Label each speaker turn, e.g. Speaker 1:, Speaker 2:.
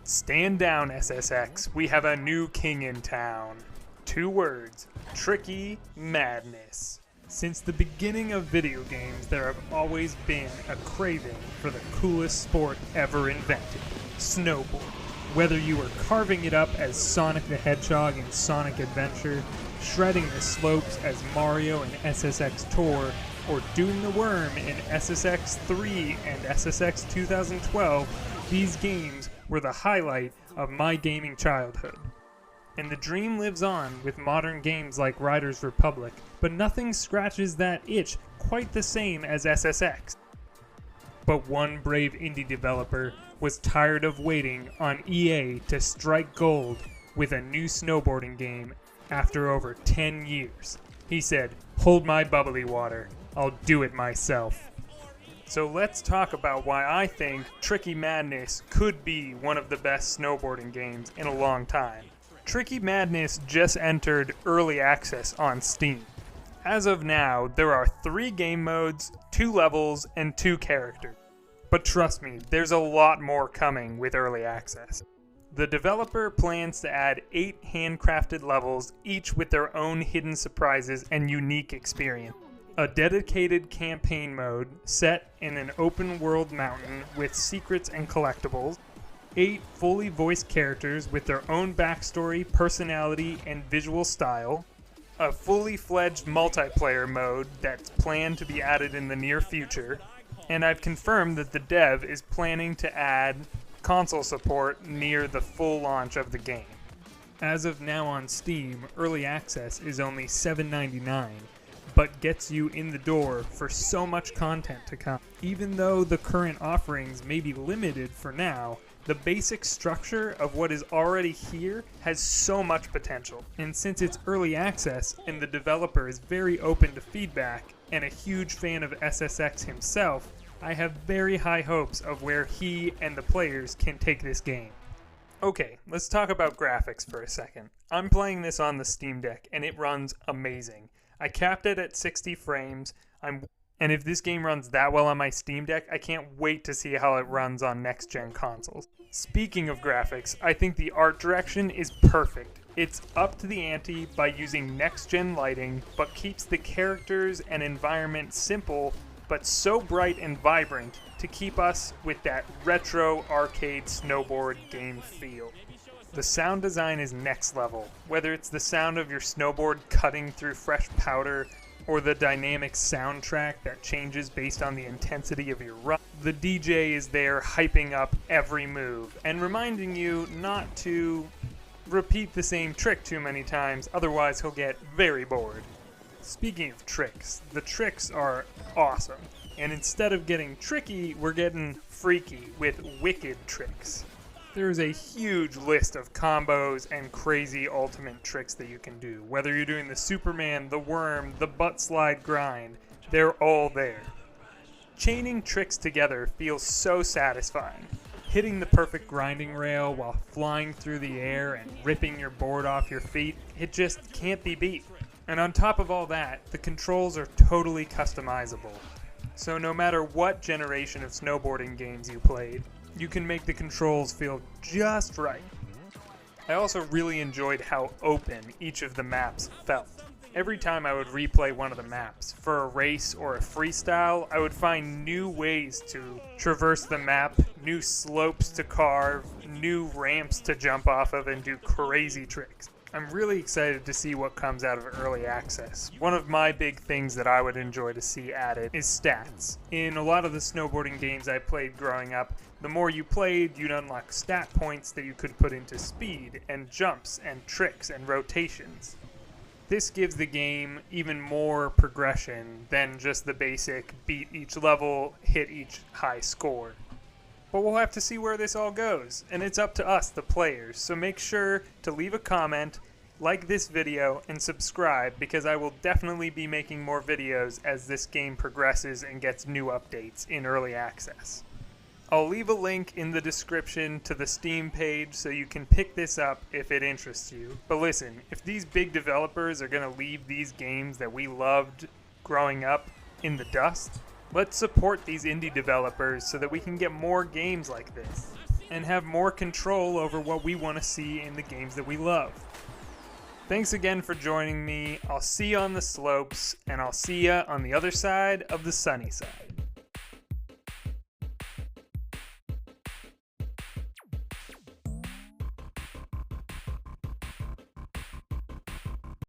Speaker 1: Stand down, SSX. We have a new king in town. 2 words: tricky madness. Since the beginning of video games, there have always been a craving for the coolest sport ever invented: snowboard. Whether you were carving it up as Sonic the Hedgehog in Sonic Adventure, shredding the slopes as Mario in SSX Tour, or doing the worm in SSX 3 and SSX 2012, these games were the highlight of my gaming childhood. And the dream lives on with modern games like Riders Republic, but nothing scratches that itch quite the same as SSX. But one brave indie developer was tired of waiting on EA to strike gold with a new snowboarding game after over 10 years. He said, "Hold my bubbly water, I'll do it myself." So let's talk about why I think Tricky Madness could be one of the best snowboarding games in a long time. Tricky Madness just entered early access on Steam. As of now, there are 3 game modes, 2 levels, and 2 characters. But trust me, there's a lot more coming with early access. The developer plans to add 8 handcrafted levels, each with their own hidden surprises and unique experience. A dedicated campaign mode set in an open world mountain with secrets and collectibles. 8 fully voiced characters with their own backstory, personality, and visual style. A fully fledged multiplayer mode that's planned to be added in the near future. And I've confirmed that the dev is planning to add console support near the full launch of the game. As of now on Steam, early access is only $7.99, but gets you in the door for so much content to come. Even though the current offerings may be limited for now, the basic structure of what is already here has so much potential. And since it's early access and the developer is very open to feedback and a huge fan of SSX himself, I have very high hopes of where he and the players can take this game. Okay, let's talk about graphics for a second. I'm playing this on the Steam Deck and it runs amazing. I capped it at 60 frames, and if this game runs that well on my Steam Deck, I can't wait to see how it runs on next-gen consoles. Speaking of graphics, I think the art direction is perfect. It's up to the ante by using next-gen lighting, but keeps the characters and environment simple, but so bright and vibrant to keep us with that retro arcade snowboard game feel. The sound design is next level, whether it's the sound of your snowboard cutting through fresh powder or the dynamic soundtrack that changes based on the intensity of your run. The DJ is there hyping up every move and reminding you not to repeat the same trick too many times, otherwise he'll get very bored. Speaking of tricks, the tricks are awesome, and instead of getting tricky, we're getting freaky with wicked tricks. There's a huge list of combos and crazy ultimate tricks that you can do. Whether you're doing the Superman, the worm, the butt slide grind, they're all there. Chaining tricks together feels so satisfying. Hitting the perfect grinding rail while flying through the air and ripping your board off your feet, it just can't be beat. And on top of all that, the controls are totally customizable. So no matter what generation of snowboarding games you played, you can make the controls feel just right. I also really enjoyed how open each of the maps felt. Every time I would replay one of the maps, for a race or a freestyle, I would find new ways to traverse the map, new slopes to carve, new ramps to jump off of and do crazy tricks. I'm really excited to see what comes out of early access. One of my big things that I would enjoy to see added is stats. In a lot of the snowboarding games I played growing up, the more you played, you'd unlock stat points that you could put into speed and jumps and tricks and rotations. This gives the game even more progression than just the basic beat each level, hit each high score. But we'll have to see where this all goes, and it's up to us, the players, so make sure to leave a comment, like this video, and subscribe, because I will definitely be making more videos as this game progresses and gets new updates in early access. I'll leave a link in the description to the Steam page so you can pick this up if it interests you. But listen, if these big developers are going to leave these games that we loved growing up in the dust, let's support these indie developers so that we can get more games like this. and have more control over what we want to see in the games that we love. Thanks again for joining me. I'll see you on the slopes, and I'll see you on the other side of the sunny side.